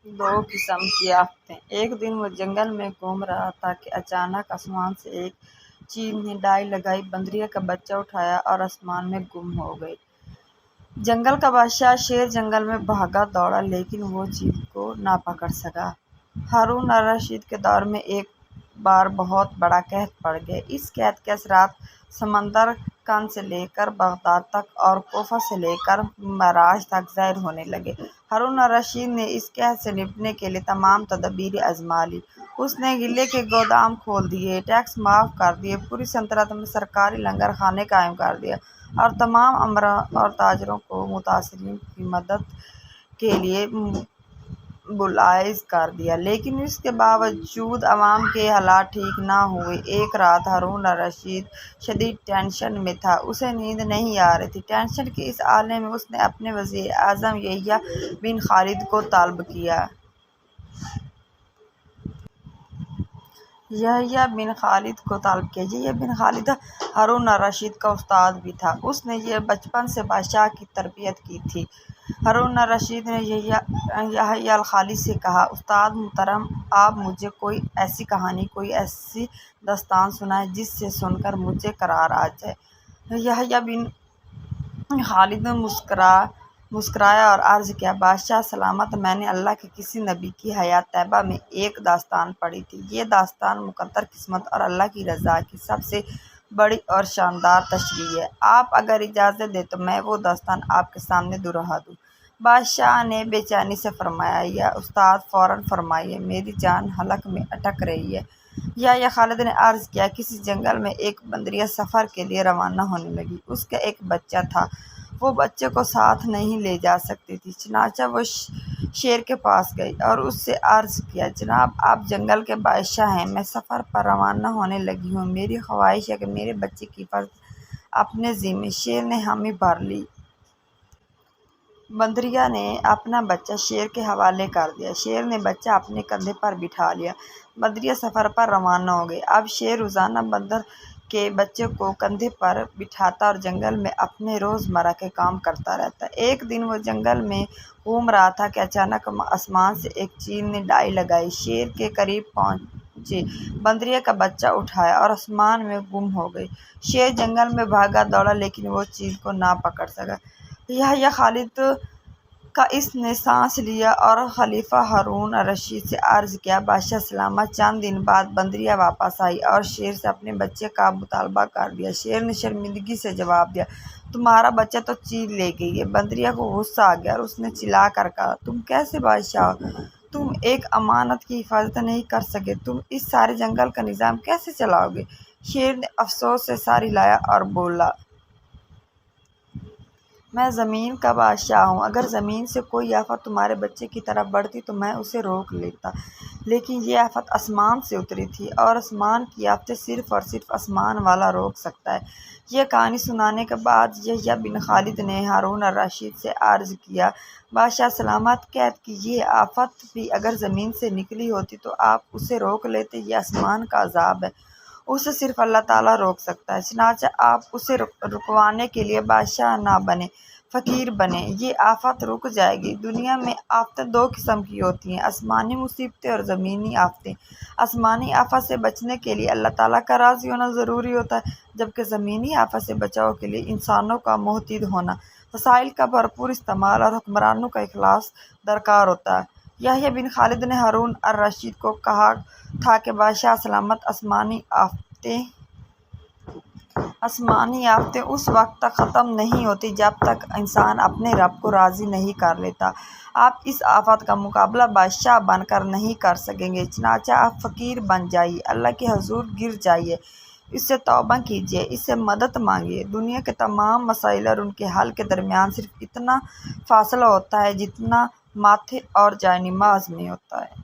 دو قسم کی آفتیں۔ ایک دن وہ جنگل میں گھوم رہا تھا کہ اچانک آسمان سے ایک چیل نے ڈائی لگائی، بندریا کا بچہ اٹھایا اور آسمان میں گم ہو گئی۔ جنگل کا بادشاہ شیر جنگل میں بھاگا دوڑا لیکن وہ چیل کو نہ پکڑ سکا۔ ہارون الرشید کے دور میں ایک بار بہت بڑا قحط پڑ گیا۔ اس قحط کے اثرات سمندر کن سے لے کر بغداد تک اور کوفہ سے لے کر معراج تک ظاہر ہونے لگے۔ ہارون الرشید نے اس قحط سے نمٹنے کے لیے تمام تدابیر آزما لیں۔ اس نے غلے کے گودام کھول دیے، ٹیکس معاف کر دیے، پوری سلطنت میں سرکاری لنگر خانے قائم کر دیے اور تمام امراء اور تاجروں کو متاثرین کی مدد کے لیے مبلغ کر دیا، لیکن اس کے باوجود عوام کے حالات ٹھیک نہ ہوئے۔ ایک رات ہارون الرشید شدید ٹینشن میں تھا، اسے نیند نہیں آ رہی تھی۔ ٹینشن کے اس عالم میں اس نے اپنے وزیر اعظم یحییٰ بن خالد کو طلب کیا۔ یحییٰ بن خالد ہارون الرشید کا استاد بھی تھا، اس نے بچپن سے بادشاہ کی تربیت کی تھی۔ ہارون الرشید نے یحییٰ خالد سے کہا، استاد محترم، آپ مجھے کوئی ایسی کہانی، کوئی ایسی داستان سنائیں جس سے سن کر مجھے قرار آ جائے۔ یحییٰ بن خالد نے مسکرایا اور عرض کیا، بادشاہ سلامت، میں نے اللہ کے کسی نبی کی حیات طیبہ میں ایک داستان پڑھی تھی۔ یہ داستان مقدر قسمت اور اللہ کی رضا کی سب سے بڑی اور شاندار تشریح ہے۔ آپ اگر اجازت دیں تو میں وہ داستان آپ کے سامنے دہرا دوں۔ بادشاہ نے بے چینی سے فرمایا، یا استاد فوراً فرمائیے، میری جان حلق میں اٹک رہی ہے۔ یحییٰ خالد نے عرض کیا، کسی جنگل میں ایک بندریا سفر کے لیے روانہ ہونے لگی۔ اس کا ایک بچہ تھا، وہ بچے کو ساتھ نہیں لے جا سکتی تھی، چنانچہ وہ شیر کے پاس گئی اور اس سے عرض کیا، جناب آپ جنگل کے بادشاہ ہیں، میں سفر پر روانہ ہونے لگی ہوں، میری خواہش ہے کہ میرے بچے کی حفاظت اپنے ذمے۔ شیر نے حامی بھر لی۔ بندریا نے اپنا بچہ شیر کے حوالے کر دیا، شیر نے بچہ اپنے کندھے پر بٹھا لیا، بندریا سفر پر روانہ ہو گئی۔ اب شیر روزانہ بندر کے بچے کو کندھے پر بٹھاتا اور جنگل میں اپنے روزمرہ کے کام کرتا رہتا۔ ایک دن وہ جنگل میں گھوم رہا تھا کہ اچانک آسمان سے ایک چیل نے ڈائی لگائی، شیر کے قریب پہنچی، بندریا کا بچہ اٹھایا اور آسمان میں گم ہو گئی۔ شیر جنگل میں بھاگا دوڑا لیکن وہ چیل کو نہ پکڑ سکا۔ یحییٰ خالد کا اس نے سانس لیا اور خلیفہ ہارون الرشید سے عرض کیا، بادشاہ سلامت، چند دن بعد بندریا واپس آئی اور شیر سے اپنے بچے کا مطالبہ کر دیا۔ شیر نے شرمندگی سے جواب دیا، تمہارا بچہ تو چیل لے گئی ہے۔ بندریا کو غصہ آ گیا اور اس نے چلا کر کہا، تم کیسے بادشاہ ہو؟ تم ایک امانت کی حفاظت نہیں کر سکے، تم اس سارے جنگل کا نظام کیسے چلاؤ گے؟ شیر نے افسوس سے سر ہلایا اور بولا، میں زمین کا بادشاہ ہوں، اگر زمین سے کوئی آفت تمہارے بچے کی طرف بڑھتی تو میں اسے روک لیتا، لیکن یہ آفت آسمان سے اتری تھی اور آسمان کی آفتیں صرف اور صرف آسمان والا روک سکتا ہے۔ یہ کہانی سنانے کے بعد یحییٰ بن خالد نے ہارون الرشید سے عرض کیا، بادشاہ سلامت، قحط کی یہ آفت بھی اگر زمین سے نکلی ہوتی تو آپ اسے روک لیتے، یہ آسمان کا عذاب ہے، اسے صرف اللہ تعالیٰ روک سکتا ہے، چنانچہ آپ اسے رکوانے کے لیے بادشاہ نہ بنیں، فقیر بنیں، یہ آفت رک جائے گی۔ دنیا میں آفتیں دو قسم کی ہوتی ہیں، آسمانی مصیبتیں اور زمینی آفتیں۔ آسمانی آفت سے بچنے کے لیے اللہ تعالیٰ کا راضی ہونا ضروری ہوتا ہے، جبکہ زمینی آفت سے بچاؤ کے لیے انسانوں کا محتاط ہونا، وسائل کا بھرپور استعمال اور حکمرانوں کا اخلاص درکار ہوتا ہے۔ یحییٰ بن خالد نے ہارون الرشید کو کہا تھا کہ بادشاہ سلامت، آسمانی آفتیں اس وقت تک ختم نہیں ہوتی جب تک انسان اپنے رب کو راضی نہیں کر لیتا۔ آپ اس آفت کا مقابلہ بادشاہ بن کر نہیں کر سکیں گے، چنانچہ آپ فقیر بن جائیے، اللہ کے حضور گر جائیے، اس سے توبہ کیجیے، اس سے مدد مانگیے۔ دنیا کے تمام مسائل اور ان کے حل کے درمیان صرف اتنا فاصلہ ہوتا ہے جتنا ماتھے اور جائے نماز میں ہوتا ہے۔